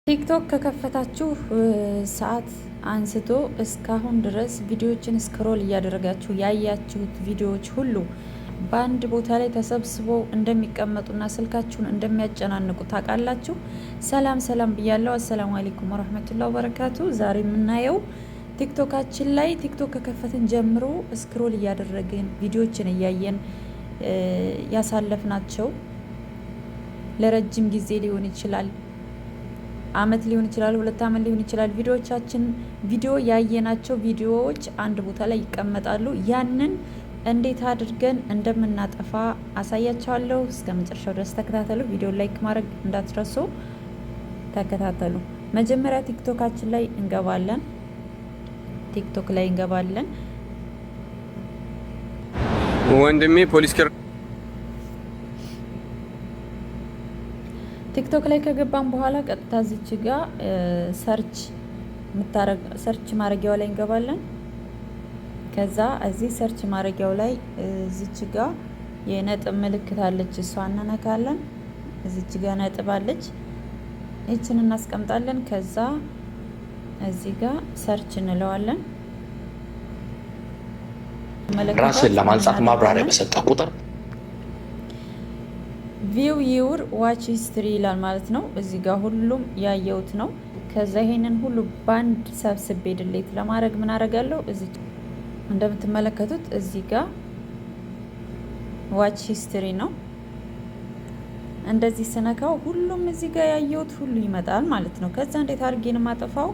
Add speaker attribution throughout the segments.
Speaker 1: ቲክቶክ ከከፈታችሁ ሰዓት አንስቶ እስካሁን ድረስ ቪዲዮዎችን ስክሮል እያደረጋችሁ ያያችሁት ቪዲዮዎች ሁሉ በአንድ ቦታ ላይ ተሰብስበው እንደሚቀመጡና ስልካችሁን እንደሚያጨናንቁ ታውቃላችሁ። ሰላም ሰላም ብያለሁ። አሰላሙ አለይኩም ወራህመቱላሂ ወበረካቱ። ዛሬ የምናየው ቲክቶካችን ላይ ቲክቶክ ከከፈትን ጀምሮ ስክሮል እያደረግን ቪዲዮዎችን እያየን ያሳለፍናቸው ለረጅም ጊዜ ሊሆን ይችላል፣ አመት ሊሆን ይችላል፣ 2 አመት ሊሆን ይችላል። ቪዲዮ ያየናቸው ቪዲዮዎች አንድ ቦታ ላይ ይቀመጣሉ። ያንን እንዴት አድርገን እንደምናጠፋ አሳያችኋለሁ። እስከ መጨረሻው ድረስ ተከታተሉ። ቪዲዮ ላይክ ማድረግ እንዳትረሱ፣ ተከታተሉ። መጀመሪያ ቲክቶካችን ላይ እንገባለን።
Speaker 2: ወንድሜ ፖሊስ
Speaker 1: ቲክቶክ ላይ ከገባን በኋላ ቀጥታ እዚች ጋር ሰርች ማድረጊያው ላይ እንገባለን። ከዛ እዚህ ሰርች ማድረጊያው ላይ እዚች ጋር የነጥብ ምልክት አለች፣ እሷን እንነካለን። እዚች ጋር ነጥብ አለች፣ እቺን እናስቀምጣለን። ከዛ እዚህ ጋር ሰርች እንለዋለን።
Speaker 3: ራስን ለማንጻት ማብራሪያ በሰጠ ቁጥር
Speaker 1: ቪው ዩር ዋች ሂስትሪ ይላል ማለት ነው። እዚህ ጋር ሁሉም ያየሁት ነው። ከዛ ይሄንን ሁሉ ባንድ ሰብስቤ ድሌት ለማድረግ ምን አደርጋለሁ? እዚህ እንደምትመለከቱት እዚህ ጋር ዋች ሂስትሪ ነው። እንደዚህ ስነካው ሁሉም እዚህ ጋር ያየሁት ሁሉ ይመጣል ማለት ነው። ከዛ እንዴት አድርጌ ነው የማጠፋው?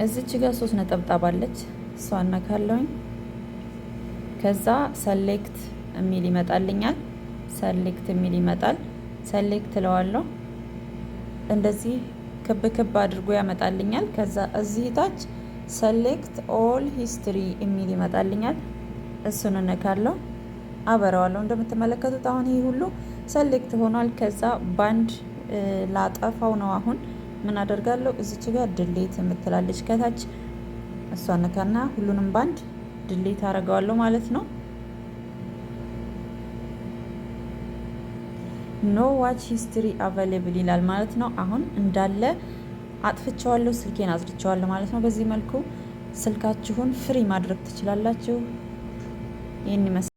Speaker 1: እዚች ጋር 3 ነጠብጣብ አለች፣ እሷን ነካለሁኝ። ከዛ ሰሌክት የሚል ይመጣልኛል። ሰሌክት የሚል ይመጣል። ሰሌክት ለዋለሁ። እንደዚህ ክብ ክብ አድርጎ ያመጣልኛል። ከዛ እዚህ ታች ሰሌክት ኦል ሂስትሪ የሚል ይመጣልኛል። እሱን እነካለሁ፣ አበረዋለሁ። እንደምትመለከቱት አሁን ይሄ ሁሉ ሰሌክት ሆኗል። ከዛ ባንድ ላጠፋው ነው። አሁን ምን አደርጋለሁ? እዚች ጋር ድሌት የምትላለች ከታች፣ እሷን ነካና ሁሉንም ባንድ ድሌት አደርገዋለሁ ማለት ነው። ኖ ዋች ሂስትሪ አቬሌብል ይላል ማለት ነው። አሁን እንዳለ አጥፍቼዋለሁ፣ ስልኬን አጽድቼዋለሁ ማለት ነው። በዚህ መልኩ ስልካችሁን ፍሪ ማድረግ ትችላላችሁ። ይህን ይመስላል።